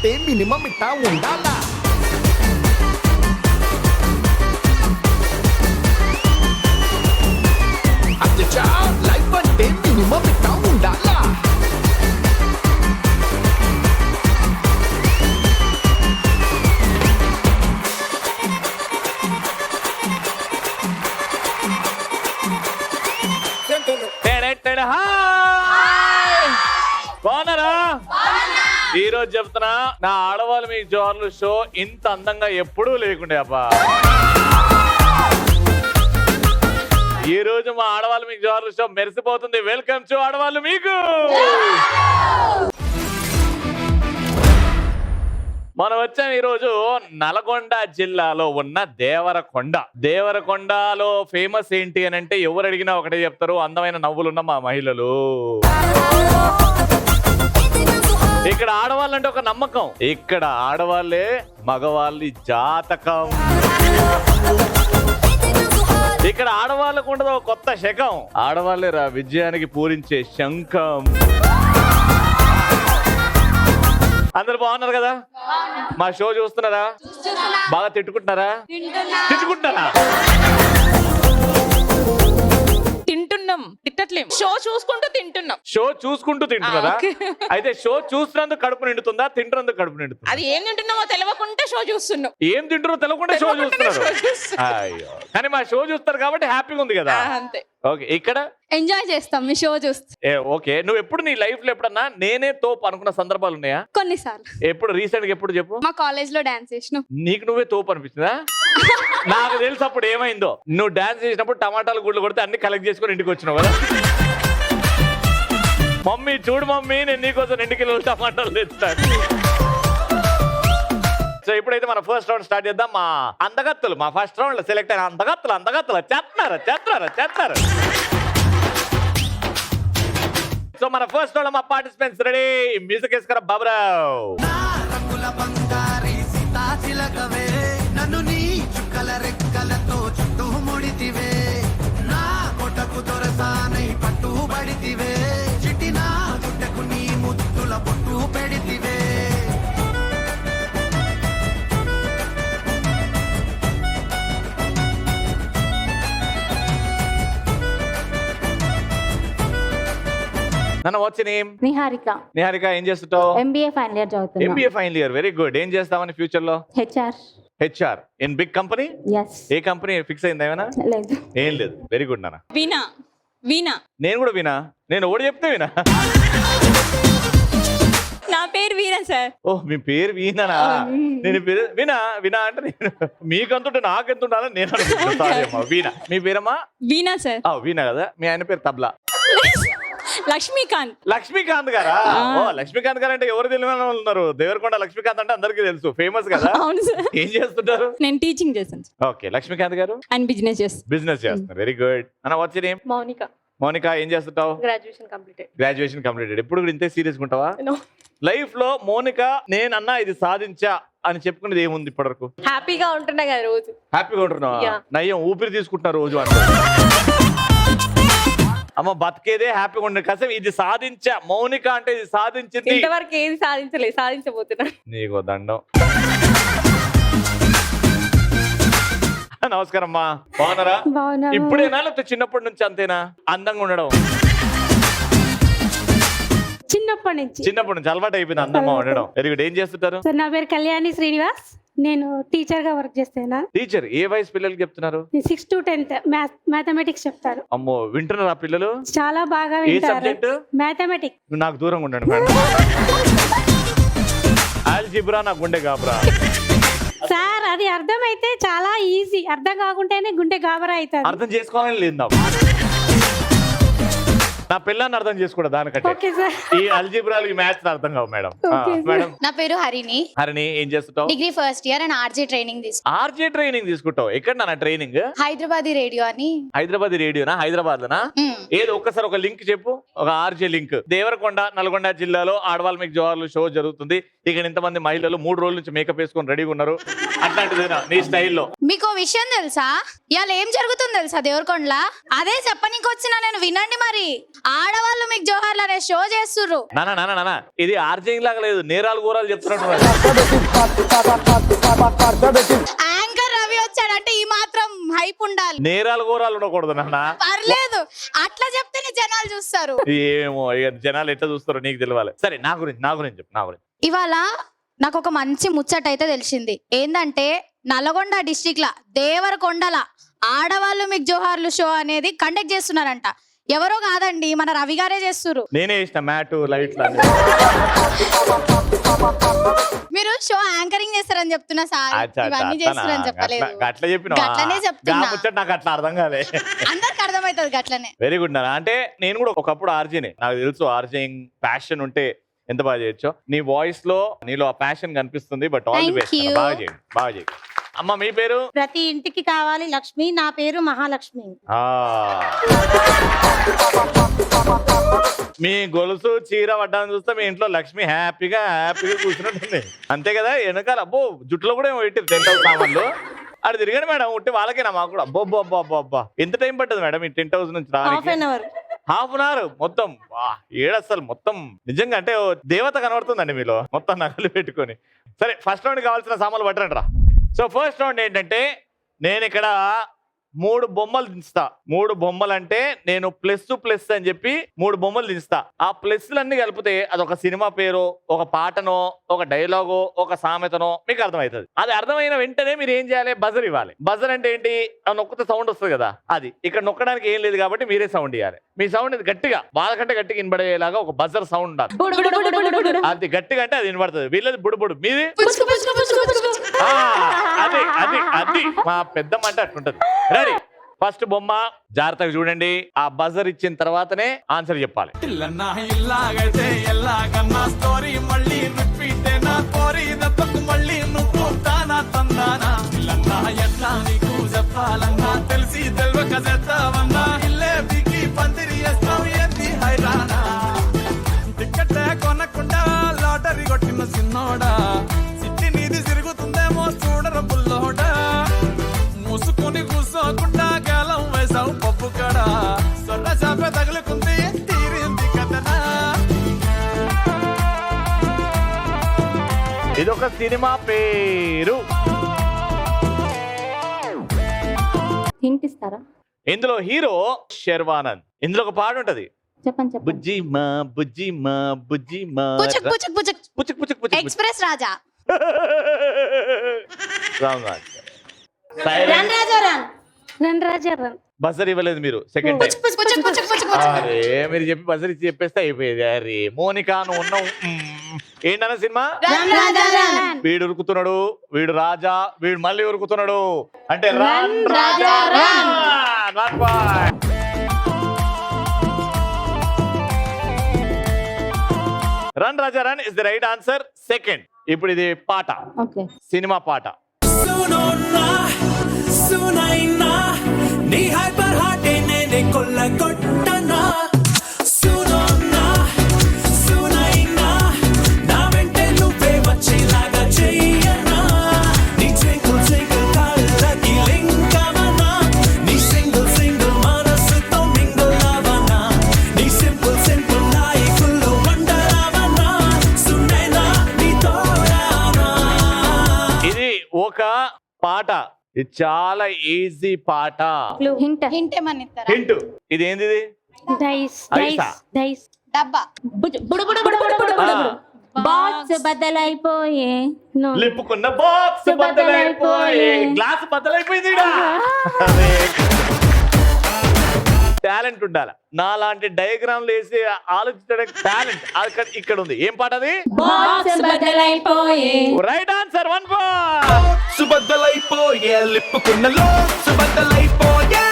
అంటే మినిమం ఇట్టా ఉండాలా. అచ్చా లైఫ్ అంటే మినిమం ఇట్టా ఉండాలా. బాగున్నారా? ఈ రోజు చెప్తున్నా, నా ఆడవాళ్ళు మీ జోర్లు షో ఇంత అందంగా ఎప్పుడూ లేకుండే అబ్బా. ఈ రోజు మా ఆడవాళ్ళు మీకు జోర్లు షో మెరిసిపోతుంది. వెల్కమ్ టు ఆడవాళ్ళు మీకు. మనం వచ్చాం ఈ రోజు నల్గొండ జిల్లాలో ఉన్న దేవరకొండ. దేవరకొండలో ఫేమస్ ఏంటి అని అంటే ఎవరు అడిగినా ఒకటే చెప్తారు, అందమైన నవ్వులున్న మా మహిళలు. ఇక్కడ ఆడవాళ్ళంటే ఒక నమ్మకం, ఇక్కడ ఆడవాళ్ళే మగవాళ్ళ జాతకం. ఇక్కడ ఆడవాళ్ళకు ఉండదు ఒక కొత్త శకం, ఆడవాళ్ళే రా విజయానికి పూరించే శంఖం. అందరు బాగున్నారు కదా? మా షో చూస్తున్నారా? బాగా తిట్టుకుంటున్నారా? తింటున్నాం, తిట్టట్లేం. షో చూసుకుంటూ తింటున్నాం. షో చూసుకుంటూ తింటున్నారా? అయితే షో చూసినందుకు కడుపు నిండుతుందా, తింటున్నందుకు కడుపు నిండుతుందా? అది ఏం తింటున్నామో తెలియకుండా షో చూస్తున్నాం. ఏం తింటారో తెలియకుండా షో చూస్తున్నారు. అయ్యో, కానీ మా షో చూస్తారు కాబట్టి హ్యాపీగా ఉంది కదా. అంతే. ఓకే, ఇక్కడ ఎంజాయ్ చేస్తాం మీ షో చూస్తే. ఓకే, నువ్వు ఎప్పుడు నీ లైఫ్ లో ఎప్పుడన్నా నేనే తోపు అనుకున్న సందర్భాలు ఉన్నాయా? కొన్నిసార్లు. ఎప్పుడు రీసెంట్ గా ఎప్పుడు చెప్పు? మా కాలేజ్ లో డాన్స్ చేసినాం. నీకు నువ్వే తోపు అనిపించిందా? నాకు తెలుసు అప్పుడు ఏమైందో. నువ్వు డాన్స్ చేసినప్పుడు టమాటాలు గుడ్లు కొడితే అన్ని కలెక్ట్ చేసుకుని ఇంటికి వచ్చినావు కదా. మమ్మీ చూడు మమ్మీ, నేను నీకోసం 2 కిలోలు టమాటాలు తెస్తాను. సో ఇప్పుడైతే మన ఫస్ట్ రౌండ్ స్టార్ట్ చేద్దాం. మా అందగత్తులు, మా ఫస్ట్ రౌండ్ లో సెలెక్ట్ అయిన అందగత్తులు చేస్తున్నారు. సో మన ఫస్ట్ రౌండ్ మా పార్టిసిపెంట్స్ రెడీ. మ్యూజిక్ వేసుకురా బాబురావు. నన్ను వాట్స్ నేమ్? నిహారిక. ఏం చేస్తుంటావు? ఎంబీఏ ఫైనల్ ఇయర్ చదువుతున్నా. MBA final year, very good. ఏం చేస్తామని ఫ్యూచర్ లో? HR in big company. ఏ కంపెనీ ఫిక్స్ అయింది ఏమైనా? ఏం లేదు. వెరీ గుడ్ నాన్న. వీణా. నేను కూడా వినా. నేను ఓడి చెప్తే వినా. నా పేరు వీణా సార్. ఓహ్, మీ పేరు వీణానా? నేను పేరు వినా అంటే నేను మీకంతుంటే నాకెంత ఉండాలని నేను అనుకుంటున్నాను. సారీ అమ్మా. వీణా. మీ పేరమ్మా? వీణా సార్. వీణా కదా. మీ ఆయన పేరు తబ్లా. లక్ష్మీకాంత్ గారా? ఓ, లక్ష్మీకాంత్ గారు అంటే ఎవరు తెలియని వాళ్ళు ఉన్నారు. దేవరకొండ లక్ష్మీకాంత్ అంటే అందరికీ తెలుసు, ఫేమస్ కదా. అవును సార్. ఏం చేస్తుంటారు? నేను టీచింగ్ చేస్తాను. ఓకే, లక్ష్మీకాంత్ గారు అండ్ బిజినెస్ చేస్తున్నారు. Very good. అన్న వాట్స్ యువర్ నేమ్? మౌనిక. ఏం చేస్తుంటావు? Graduation completed. ఎప్పుడు కూడా ఇంతే సీరియస్ ఉంటావా? లైఫ్ లో మౌనిక నేనన్నా ఇది సాధించా అని చెప్పుకునేది ఏముంది ఇప్పటివరకు? హ్యాపీగా ఉంటున్నా కదా రోజు. హ్యాపీగా ఉంటున్నావా? నయ్యం ఊపిరి తీసుకుంటున్నా రోజు అంటే. అమ్మ బతికేదే హ్యాపీగా ఉండే కసం ఇది సాధించా. మౌనిక అంటే ఇది సాధించింది. ఇంతవరకు ఏది సాధించలేదు, సాధించబోతున్నా. నీకు దండం. నమస్కారం అమ్మా. బాగున్నారా? ఇప్పుడేనా లేకపోతే చిన్నప్పటి నుంచి అంతేనా అందంగా ఉండడం? చిన్నప్పటి నుంచి అలవాటు అయిపోయింది అందంగా ఉండడం. Very good. ఏం చేస్తుంటారు? నా పేరు కళ్యాణి శ్రీనివాస్. నేను టీచర్ గా వర్క్ చేస్తాను. టీచర్. ఏ వయసు పిల్లలకి చెప్తున్నారు? 6 to 10 మ్యాథమెటిక్స్ చెప్తారు. అమ్మో, వింటున్నారా పిల్లలు? చాలా బాగా ఏ వింటారు. సబ్జెక్ట్? మ్యాథమెటిక్స్. నాకు దూరంగా ఉండండి మేడం. ఆల్జిబ్రా నా గుండె గాబరా. సార్ అది అర్థమైతే చాలా ఈజీ, అర్థం కాకుంటేనే గుండె గాబరా అవుతుంది. అర్థం చేసుకోవాలని లేదు. నా పిల్లని అర్థం చేసుకోవడం దానికంటే ఈ అల్జిబ్రాలు ఈ మ్యాథ్స్ అర్థం కావు మేడం. మేడం, నా పేరు హరిణి. ఏం చేస్తుంటావు? Degree first year and RJ training తీసుకుంటావు. ఎక్కడ నా ట్రైనింగ్? హైదరాబాద్ రేడియో అని. హైదరాబాద్ రేడియోనా? హైదరాబాద్ లోనా? ఏదో ఒక్కసారి ఒక లింక్ చెప్పు, ఒక ఆర్జే లింక్. దేవరకొండ నల్గొండ జిల్లాలో ఆడవాళ్ళ మీకు జవార్లు షో జరుగుతుంది. ఇక్కడ ఇంతమంది మహిళలు 3 రోజుల నుంచి మేకప్ వేసుకొని రెడీగా ఉన్నారు. అట్లాంటిదేనా నీ స్టైల్లో? మీకు విషయం తెలుసా? ఇవాళ ఏం జరుగుతుంది తెలుసా దేవరకొండలా? అదే చెప్పనీకి వచ్చినా నేను. వినండి మరి. ఆడవాళ్ళు మీకు జోహార్లు అనే షో చేస్తుర్రు. నానా ఇది ఆర్జేయింగ్ లాగా లేదు, నేరాలు ఘోరాలు చెప్తున్నట్టు. యాంకర్ రవి వచ్చాడంటే ఈ మాత్రం హైప్ ఉండాలి. నేరాలు ఘోరాలు ఉండకూడదు నాన్న. పర్లేదు, అట్లా చెప్తేనే జనాలు చూస్తారు. ఏమో ఇక జనాలు ఎట్లా చూస్తారో నీకు తెలియాలి. సరే నా గురించి చెప్పు. ఇవాళ నాకు ఒక మంచి ముచ్చట అయితే తెలిసింది. ఏందంటే నల్గొండ డిస్ట్రిక్ట్ లా దేవరకొండల ఆడవాళ్ళు మీకు జోహార్లు షో అనేది కండక్ట్ చేస్తున్నారంట. ఎవరో కాదండి, మన రవి గారే చేస్తున్నారు. నేనే ఇష్టం మ్యాట్ లైట్లు. మీరు షో యాంకరింగ్ చేస్తారని చెప్తున్నా సార్, ఇవన్నీ చేస్తారని చెప్పలేదు. అట్లా చెప్పిన గట్లనే చెప్తున్నా. నాకు అట్లా అర్థం కాలే. అందరికి అర్థమవుతుంది గట్లనే. వెరీ గుడ్ నాన్న. అంటే నేను కూడా ఒకప్పుడు ఆర్జేనే, నాకు తెలుసు ఆర్జేయింగ్ ప్యాషన్ ఉంటే ఎంత బాగా చేయొచ్చో. నీ వాయిస్ లో నీలో ఆ ప్యాషన్ కనిపిస్తుంది. బట్ ఆల్ ది బెస్ట్, బాగా చేయండి. అమ్మ మీ పేరు? ప్రతి ఇంటికి కావాలి లక్ష్మి. నా పేరు మహాలక్ష్మి. మీ గొలుసు చీర పడ్డాన్ని చూస్తే మీ ఇంట్లో లక్ష్మి హ్యాపీగా కూర్చున్నట్టుంది. అంతే కదా? వెనకాల అబ్బో జుట్టులో కూడా ఏమో పెట్టారు 10,000 సామాన్లు. అది తిరిగాడు మేడం. ఉంటే వాళ్ళకేనా? మాకు కూడా అబ్బో ఎంత టైం పట్టదు మేడం ఈ 10,000 నుంచి రావడానికి? హాఫ్ అన్ అవర్ మొత్తం. ఏడసలు మొత్తం నిజంగా అంటే దేవత కనబడుతుందండి మీలో, మొత్తం నగలు పెట్టుకొని. సరే ఫస్ట్ రౌండ్ కావాల్సిన సామాన్లు పట్టండి రా. సో ఫస్ట్ రౌండ్ ఏంటంటే నేను ఇక్కడ 3 బొమ్మలు దించుతా. 3 బొమ్మలు అంటే నేను ప్లస్ అని చెప్పి 3 బొమ్మలు దించుతా. ఆ ప్లస్లన్నీ కలిపితే అదొక సినిమా పేరు, ఒక పాటనో, ఒక డైలాగో, ఒక సామెతనో మీకు అర్థమవుతుంది. అది అర్థమైన వెంటనే మీరు ఏం చేయాలి? బజర్ ఇవ్వాలి. బజర్ అంటే ఏంటి? నొక్కితే సౌండ్ వస్తుంది కదా, అది. ఇక్కడ నొక్కడానికి ఏం లేదు కాబట్టి మీరే సౌండ్ ఇవ్వాలి. మీ సౌండ్ ఇది గట్టిగా, వాళ్ళకంటే గట్టిగా వినబడేలాగా ఒక బజర్ సౌండ్ ఉండాలి. అది గట్టిగా అంటే అది వినబడుతుంది. వీళ్ళది బుడుబుడు, మీది అది మా పెద్దమ్మ అంటే అట్లుంటది. రెడీ? ఫస్ట్ బొమ్మ జాగ్రత్తగా చూడండి. ఆ బజర్ ఇచ్చిన తర్వాతనే ఆన్సర్ చెప్పాలి. ఇల్లాగైతే ఎల్లాగన్నా స్టోరీ మళ్ళీ రిపీట్ నా కోరి దత్తకు మళ్ళీ నువ్వు తానా తందానా ఇల్లన్నా ఎట్లా నీకు చెప్పాలన్నా తెలిసి తెలియక చేస్తావన్నా ఇల్లే బిగి పందిరి వేస్తావు ఏంది హైరానా టికెట్ కొనకుండా లాటరీ కొట్టిన సిన్నోడా సిట్టి నీది తిరుగుతుందేమో చూడర బుల్లోడా మూసుకొని కూర్చోకుండా గాలం వేసావు పప్పు కడా సొర్ర చాప తగులుకుంది తీరింది కథనా. ఇదొక సినిమా పేరు. హింట్ ఇస్తారా? ఇందులో హీరో శర్వానంద్. ఇందులో ఒక పాట ఉంటది. చెప్పండి. బుజ్జిమా బుజ్జిమా బుజ్జిమా పుచక్ పుచక్ పుచక్ పుచ్చుక్ పుచ్చుక్ పుచ్చుక్ ఎక్స్ప్రెస్ రాజా. బజర్ ఇవ్వలేదు మీరు. సెకండ్ టైం అరే మీరు చెప్పి బజర్ ఇచ్చి చెప్పేస్తే అయిపోయేది. అరే మోనికా నువ్వు ఉన్నావు. ఏంటన్న సినిమా? వీడు ఉరుకుతున్నాడు, వీడు రాజా, వీడు మళ్ళీ ఉరుకుతున్నాడు అంటే run Raja run. Run Raja run is the right answer. Second. ఇప్పుడు ఇది పాట, సినిమా పాట. నీ హైపర్ హార్ట్ నేనే కొల్లగొట్టనా సునోనా సునైనా నా వెంటే నువ్వే వచ్చేలాగా చెయ్యనా నీ సింగిల్ కాళ్ళకి లింకవనా నీ సింగిల్ మనసుతో మింగిల్ అవనా నీ సింపుల్ లైఫ్లో వండరవనా సునైనా నీ తోడానా. ఇది ఒక పాట. ఇది చాలా ఈజీ పాట. హింట్ ఏమని ఇస్తారా? హింట్. ఇది ఏంది? డబ్బా. బాక్స్ బద్దలైపోయే, లిప్పుకున్న బాక్స్ బద్దలైపోయే, గ్లాస్ బద్దలైపోయింది. టాలెంట్ ఉండాలి. నాలాంటి డయాగ్రామ్ వేసి ఆలోచించడానికి టాలెంట్ ఇక్కడ ఉంది. ఏం పాట అది? బాక్స్ బద్దలైపోయే. Right answer. 1 పాయింట్. సుబద్దలైపోయే లిప్పుకున్న లోక్స్ బద్దలైపోయే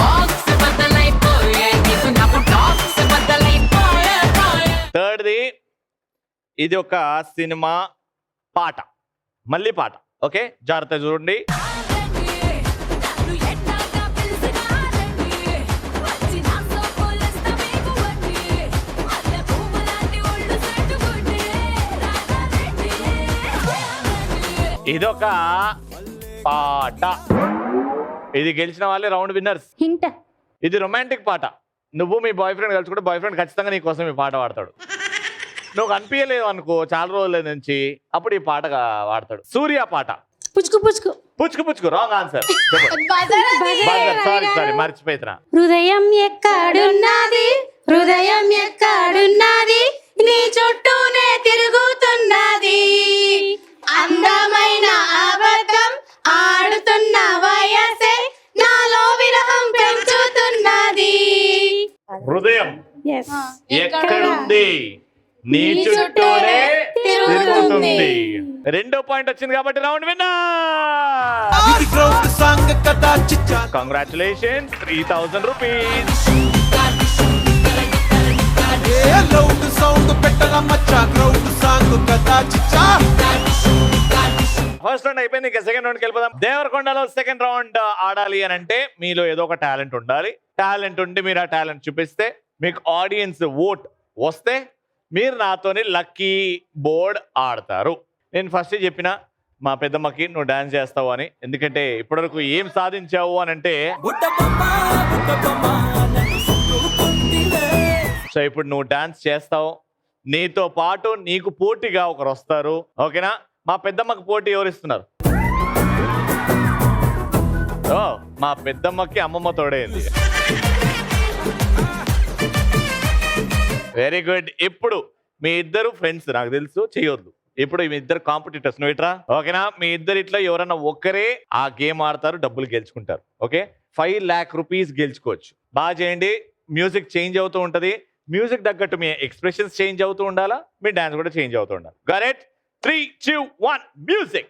బాక్స్ బద్దలైపోయే ఇది నాకు డాక్స్ బద్దలైపోయే. థర్డ్ది ఇది ఒక సినిమా పాట, మళ్ళీ పాట. ఓకే జాగ్రత్త చూడండి. ఇదొక పాట. ఇది గెలిచిన వాళ్ళే రౌండ్ విన్నర్స్. హింట్. ఇది రొమాంటిక్ పాట. నువ్వు మీ బాయ్ ఫ్రెండ్ కలుసుకుంటే బాయ్ ఫ్రెండ్ ఖచ్చితంగా నీ కోసం ఈ పాట పాడతాడు. నువ్వు కనిపించలేదు అనుకో చాలా రోజుల నుంచి, అప్పుడు ఈ పాట వాడతాడు. సూర్య పాట. పుచ్చుకు పుచ్చుకు పుచ్చుకు పుచ్చుకు రాంగ్ ఆన్సర్. సారీ మర్చిపోయినా. హృదయం ఎక్కడున్నది, హృదయం ఎక్కడున్నది, నీ చుట్టూనే తిరుగుతున్నది, అందమైన అబద్ధం ఆడుతున్న వయసే నాలో విరహం పెంచుతున్నది. హృదయం Yes. ఎక్కడుంది, నీ చుట్టూనే తిరుగుతుంది. 2వ పాయింట్ వచ్చింది కాబట్టి రౌండ్ విన్నర్. గ్రౌండ్ సాంగ్ కదా చిచ్చా కంగ్రాచులేషన్, 3000 రూపీస్. లౌడ్ సౌండ్ పెట్టగా మచ్చా గ్రౌండ్ సాంగ్ కదా చిచ్చా. ఫస్ట్ రౌండ్ అయిపోయింది, ఇంకా సెకండ్ రౌండ్కి వెళ్ళిపోదాం. దేవరకొండలో సెకండ్ రౌండ్ ఆడాలి అని అంటే మీలో ఏదో ఒక టాలెంట్ ఉండాలి. టాలెంట్ ఉండి మీరు ఆ టాలెంట్ చూపిస్తే మీకు ఆడియన్స్ ఓట్ వస్తే మీరు నాతోని లక్కీ బోర్డ్ ఆడతారు. నేను ఫస్ట్ చెప్పిన మా పెద్దమ్మకి నువ్వు డాన్స్ చేస్తావు అని, ఎందుకంటే ఇప్పటివరకు ఏం సాధించావు అని అంటే, సో ఇప్పుడు నువ్వు డాన్స్ చేస్తావు, నీతో పాటు నీకు పోటీగా ఒకరు వస్తారు. ఓకేనా? మా పెద్దమ్మకి పోటీ ఎవరు ఇస్తున్నారు? ఓ, మా పెద్దమ్మకి అమ్మమ్మ తోడైంది. Very good. ఇప్పుడు మీ ఇద్దరు ఫ్రెండ్స్ నాకు తెలుసు, చేయొద్దు. ఇప్పుడు మీ ఇద్దరు కాంపిటీటర్స్, నువ్వు ఇట్రా. ఓకేనా? మీ ఇద్దరు ఇట్లా ఎవరన్నా ఒక్కరే ఆ గేమ్ ఆడతారు, డబ్బులు గెలుచుకుంటారు. ఓకే, 5 lakh rupees గెలుచుకోవచ్చు. బాగా చేయండి. మ్యూజిక్ చేంజ్ అవుతూ ఉంటది, మ్యూజిక్ తగ్గట్టు మీ ఎక్స్ప్రెషన్స్ చేంజ్ అవుతూ ఉండాలా, మీ డాన్స్ కూడా చేంజ్ అవుతూ ఉండాలి. కరెక్ట్? 3, 2, 1 మ్యూజిక్.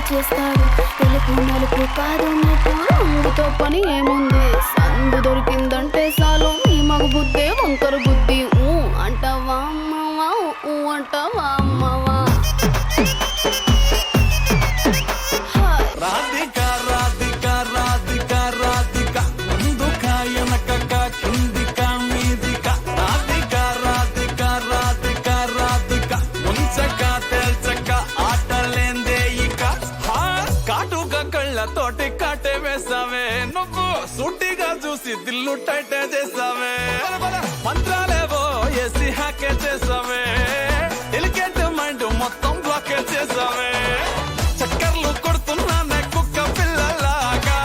చేస్తాడు తెలుపు నలుపు కాదు రంగుతో పని ఏముంది, సందు దొరికిందంటే చాలు ఈ మగ బుద్ధే వంకర బుద్ధి. అంటావా అమ్మవా, అంటావా అమ్మవా. రాధిక రాధిక రాధిక రాధిక ముందుక వెనకక కిందిక మీదిక. రాధిక రాధిక రాధిక రాధిక ముంచక తెల్చక ఆటలేందే ఇక. కాటుక కళ్ళతోటి కాటే వేసావే, నువ్వు సూటిగా చూసి దిల్లు టైటే చేసావే, మంత్రాలేవో వేసి హ్యాకే చేసావే, ఎలికెంట్ మైండ్ మొత్తం బ్లాకే చేసావే. చక్కర్లు కొడుతున్నానే కుక్క పిల్లలాగా,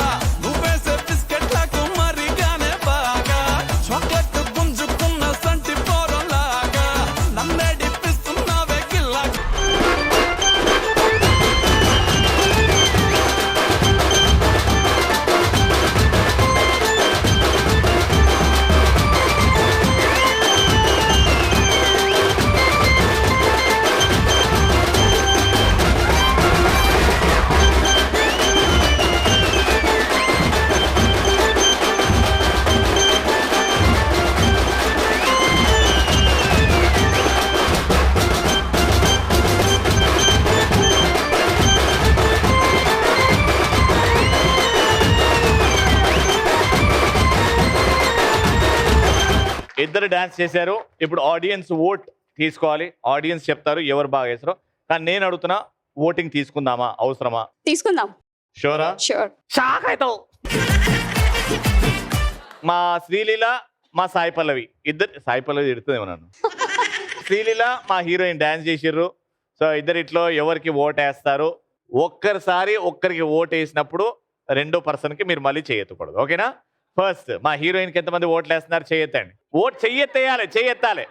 నువ్వేసే బిస్కెట్లకు మరిగానే బాగా, చాక్లెట్ గుంజుకున్న సంటి పోరలాగా నన్నే డిప్పిస్తున్నావే కిల్లా. ఇద్దరు డాన్స్ చేశారు. ఇప్పుడు ఆడియన్స్ ఓట్ తీసుకోవాలి. ఆడియన్స్ చెప్తారు ఎవరు బాగా చేస్తారో. కానీ నేను అడుగుతున్నా, ఓటింగ్ తీసుకుందామా, అవసరమా? తీసుకుందాం. షూరా? షూర్. షాక్ అవుతావు. మా శ్రీలీల, మా సాయి పల్లవి ఇద్దరు, సాయి పల్లవి తిడుతుందేమో నన్ను. శ్రీలీల మా హీరోయిన్ డాన్స్ చేసిర్రు. సో ఇద్దరు ఇట్లో ఎవరికి ఓట్ వేస్తారు, ఒక్కరిసారి ఒక్కరికి ఓట్ వేసినప్పుడు రెండో పర్సన్కి మీరు మళ్ళీ చేయెత్తకూడదు. ఓకేనా? ఫస్ట్ మా హీరోయిన్కి ఎంతమంది ఓట్లు వేస్తున్నారు చెయ్యెత్తండి. ఓట్ చెయ్యెత్తేయాలి, చెయ్యెత్తాలి.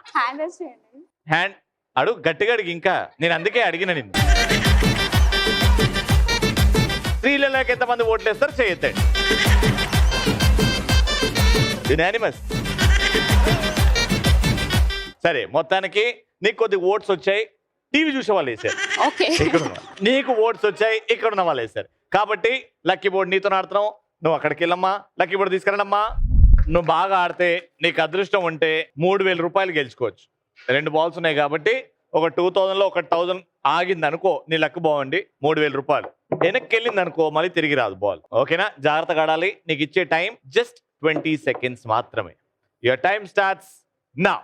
హ్యాండ్ అడుగు, గట్టిగా అడిగి. ఇంకా నేను అందుకే అడిగిన నిన్ను. స్త్రీలకి ఎంతమంది ఓట్లు వేస్తారు చెయ్యెత్తండి. యునానిమస్. సరే, మొత్తానికి నీకు కొద్ది ఓట్స్ వచ్చాయి, టీవీ చూసే వాళ్ళు వేసారు. నీకు ఓట్స్ వచ్చాయి, ఇక్కడ ఉన్న వాళ్ళు వేసారు. కాబట్టి లక్కీ బోర్డ్ నీతో ఆడుతున్నావు. నువ్వు అక్కడికి వెళ్ళమ్మా, లక్కీ బోర్డు తీసుకురానమ్మా. నువ్వు బాగా ఆడితే నీకు అదృష్టం ఉంటే 3000 రూపాయలు గెలుచుకోవచ్చు. 2 బాల్స్ ఉన్నాయి కాబట్టి ఒక 2000లో ఒక 1000 ఆగింది అనుకో, నీ లక్ బాగుండి 3000 రూపాయలు. వెనక్కి వెళ్ళింది అనుకో మళ్ళీ తిరిగి రాదు బాల్. ఓకేనా? జాగ్రత్తగా ఆడాలి. నీకు ఇచ్చే టైం జస్ట్ 20 seconds మాత్రమే. Your time starts now.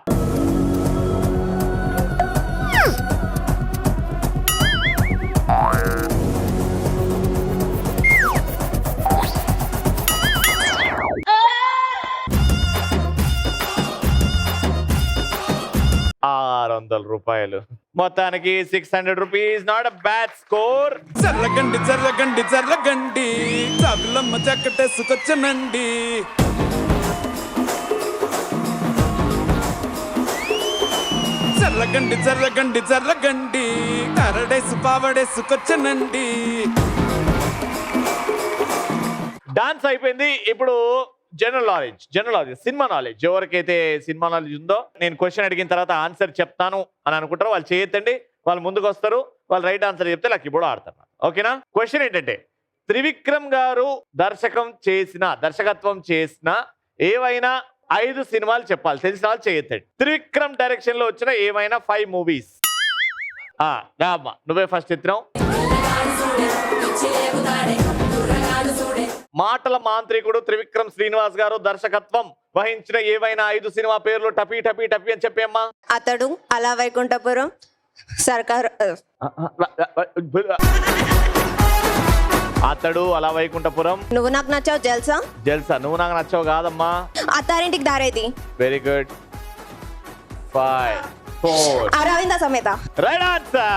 ₹600. మొత్తానికి 600 rupees. Not a bad score. జర్రగండి జర్రగండి జర్రగండి తబలమ్మ జక్కటేసుకొచ్చనండి. జర్రగండి జర్రగండి జర్రగండి కరడేసు పావడేసుకొచ్చనండి. డాన్స్ అయిపోయింది. ఇప్పుడు జనరల్ నాలెడ్జ్, సినిమా నాలెడ్జ్. ఎవరికైతే సినిమా నాలెడ్జ్ ఉందో నేను క్వశ్చన్ అడిగిన తర్వాత ఆన్సర్ చెప్తాను అని అనుకుంటారో వాళ్ళు చేయొద్దండి. వాళ్ళు ముందుకు వస్తారు, వాళ్ళు రైట్ ఆన్సర్ చెప్తే లక్కీ బోర్డు ఆడతారు. ఓకేనా? క్వశ్చన్ ఏంటంటే, త్రివిక్రమ్ గారు దర్శకత్వం చేసిన ఏవైనా 5 సినిమాలు చెప్పాలి. తెలిసిన వాళ్ళు చేయొద్దండి. త్రివిక్రమ్ డైరెక్షన్ లో వచ్చిన ఏమైనా 5 మూవీస్. నువ్వే ఫస్ట్ ఎత్తినావు. మాటల మాంత్రికుడు త్రివిక్రమ్ శ్రీనివాస్ గారు దర్శకత్వం వహించిన ఏవైనా 5 సినిమా పేర్లు టపీ టపీ టపీ అని చెప్పేమ్మా. అతడు, అలా వైకుంఠపురం, సర్కార్. అతడు, అలా వైకుంఠపురం, నువ్వు నాకు నచ్చావు, జల్సా. నువ్వు నాకు నచ్చావు కాదమ్మా. Attarintiki Daredi. Very good. 5 4 Aravinda Sametha. Right answer.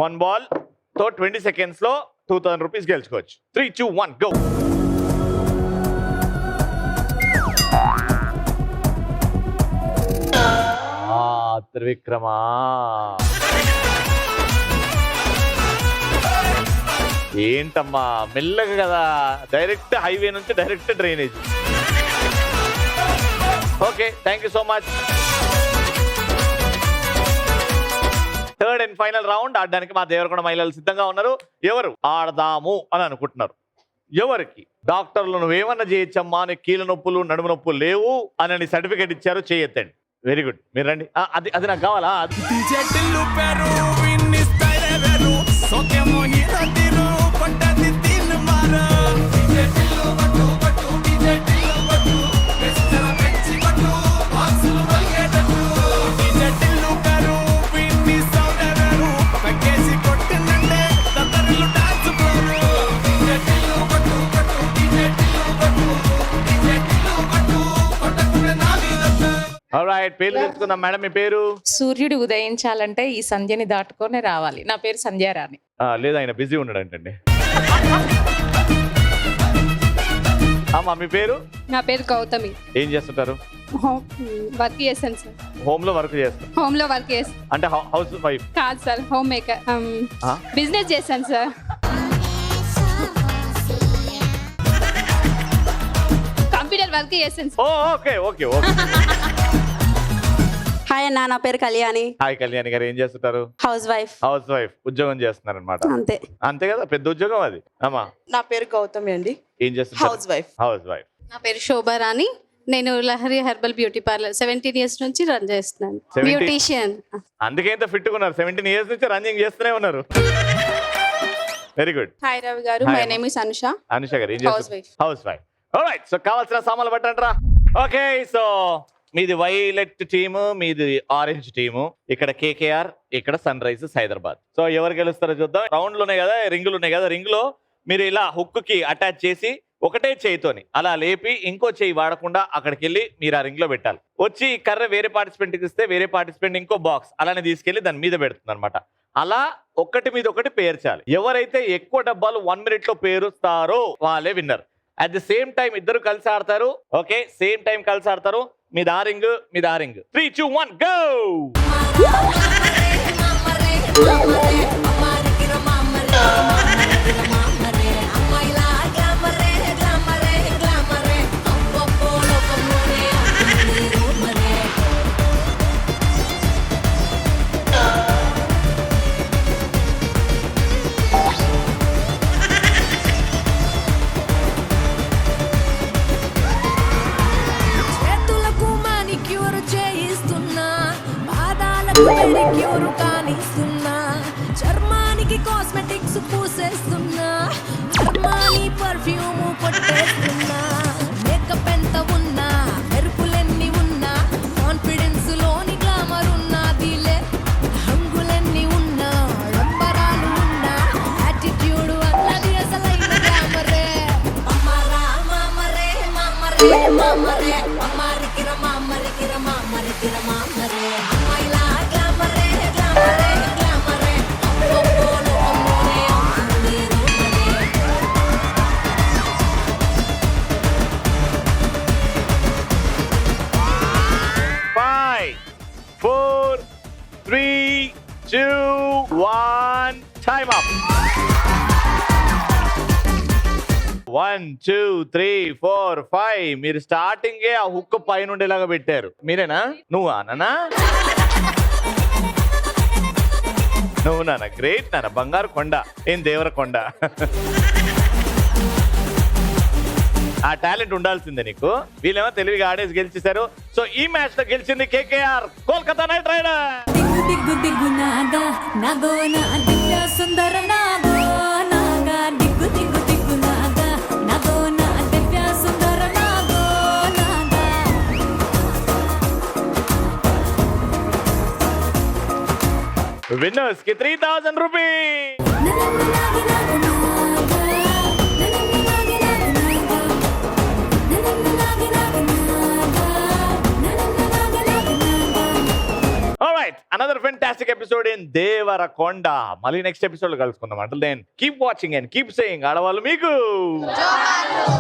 1 ball తో 20 seconds లో 2000 రూపీస్ గెలుచుకోవచ్చు. 3 2 1 గో. త్రివిక్రమా, ఏంటమ్మా మెల్లగా కదా, డైరెక్ట్ హైవే నుంచి direct drainage. Okay, thank you so much. Third and final round ఆడడానికి మా దేవరకొండ మహిళలు సిద్ధంగా ఉన్నారు. ఎవరు ఆడదాము అని అనుకుంటున్నారు? ఎవరికి? డాక్టర్లు నువ్వేమన్నా చేయొచ్చమ్మా, నీకు కీళ్ళ నొప్పులు నడుము నొప్పులు లేవు అని సర్టిఫికేట్ ఇచ్చారు, చేయొద్దండి. వెరీ గుడ్, మీరు రండి. అది నాకు కావాలా? ఆల్రైట్, పేర్లు తెలుసుకుందాం. మేడం మీ పేరు? సూర్యుడు ఉదయించాలంటే ఈ సంధ్యని దాటుకొని రావాలి. నా పేరు సంధ్యారాణి. లేదా ఆయన బిజీ ఉన్నాడంటండి. అమ్మా మీ పేరు? నా పేరు గౌతమి. ఏం చేస్తుంటారు? వర్క్ చేస్తాను సార్. హోమ్ లో వర్క్ చేస్తాను. హోమ్ లో వర్క్ చేస్తాను అంటే హౌస్ వైఫ్ కాదు సార్, హోమ్ మేకర్. బిజినెస్ చేస్తాను సార్. కంప్యూటర్ వర్క్ చేస్తాను sir. Okay okay okay. Hi అన్న, నా పేరు కళ్యాణి. హాయ్ కళ్యాణి గారు, ఏం చేస్తుంటారు? House wife. ఉద్యోగం చేస్తున్నారు అనమాట. అంతే అంతే కదా, పెద్ద ఉద్యోగం అది. అమ్మా నా పేరు గౌతమి అండి. ఏం చేస్తున్నారు? House wife. నా పేరు శోభారాణి. నేను Lahari herbal beauty parlour 17 years నుంచి రన్ చేస్తున్నాను. 17? బ్యూటీషియన్. అందుకే ఇంత ఫిట్ ఉన్నారు. 17 years నుంచి రన్నింగ్ చేస్తూనే ఉన్నారు. Very good. హాయ్ రవి గారు, my name is Anusha. Anusha గారు ఏం చేస్తారు? House wife. ఆల్రైట్, సో కావాల్సిన సామాన్లు పట్టండి. ఓకే, సో మీది వైలెట్ టీము, మీది ఆరెంజ్ టీము. ఇక్కడ కేకేఆర్, ఇక్కడ సన్ రైజర్స్ హైదరాబాద్. సో ఎవరు గెలుస్తారో చూద్దాం. రౌండ్లు ఉన్నాయి కదా, రింగులు ఉన్నాయి కదా, రింగ్ లో మీరు ఇలా హుక్ కి అటాచ్ చేసి ఒకటే చేయితోని అలా లేపి ఇంకో చేయి వాడకుండా అక్కడికి వెళ్ళి మీరు ఆ రింగ్ లో పెట్టాలి. వచ్చి ఈ కర్ర వేరే పార్టిసిపెంట్ కి ఇస్తే వేరే పార్టిసిపెంట్ ఇంకో బాక్స్ అలానే తీసుకెళ్లి దాని మీద పెడుతుంది అనమాట. అలా ఒకటి మీద ఒకటి పేర్చాలి. ఎవరైతే ఎక్కువ డబ్బాలు 1 minute లో పేరుస్తారో వాళ్ళే winner. At the same time ఇద్దరు కలిసి ఆడతారు. ఓకే, సేమ్ టైం కలిసి ఆడతారు. మీ దారింగ్ 3 2 1 గో. చేతులకు కళ్ళకు మెడిక్యూర్ కానిస్తున్నా, చర్మానికి కాస్మెటిక్స్ పూసేస్తున్నా, చర్మాని పర్ఫ్యూమ్ కొట్టేస్తున్నా, మేకప్ ఎంత ఉన్నా మెరుపులెన్ని ఉన్నా, కాన్ఫిడెన్స్ లోని గ్లామర్ ఉన్నదిలే, హంగులెన్ని ఉన్నా డంబరాలు ఉన్నా, యాటిట్యూడ్ అన్నది అసలైన గ్లామరే. అమ్మరా మామరే మామరే మామరే, అమ్మారికిర మామరికిర మామరికిర మామరే, అమ్మాయిలా గ్లామరే గ్లామరే గ్లామరే, అమ్మోను అమ్మోనే అమ్ముని రూపరే. 5, 4, 3, 2, 1, time up. 1, 2, 3, 4, 5. మీరు స్టార్టింగ్ ఆ హుక్ పైన ఉండేలాగా పెట్టారు. మీరేనా? నువ్వా నాన్న? నువ్వు నాన్న, గ్రేట్ నాన్న, బంగారు కొండ. ఏం దేవర కొండ. ఆ టాలెంట్ ఉండాల్సిందే నీకు. వీళ్ళేమో తెలివిగా ఆడేసి గెలిచేశారు. సో ఈ మ్యాచ్ లో గెలిచింది కేకేఆర్, కోల్కతా నైట్ రైడర్. దిగ్గు దిగ్గు దిగ్గు నాగా నాగో నా దివ్య సుందర నాగో నాగా, దిగ్గు దిగ్గు దిగ్గు నాగా నాగో నా దివ్య సుందర నాగో నాగా. విన్నర్స్ కి 3000 రూపీస్. ననన్ను నాగి నాగు నాగా, ననన్ను నాగి నాగు నాగా, ననన్ను నాగి నాగు నాగా, ననన్ను నాగి నాగు నాగా. Alright, another fantastic episode in Devarakonda. మళ్ళీ నెక్స్ట్ ఎపిసోడ్ లో కలుసుకుందాం. అంటే then keep watching and keep saying ఆడవాళ్ళు మీకు.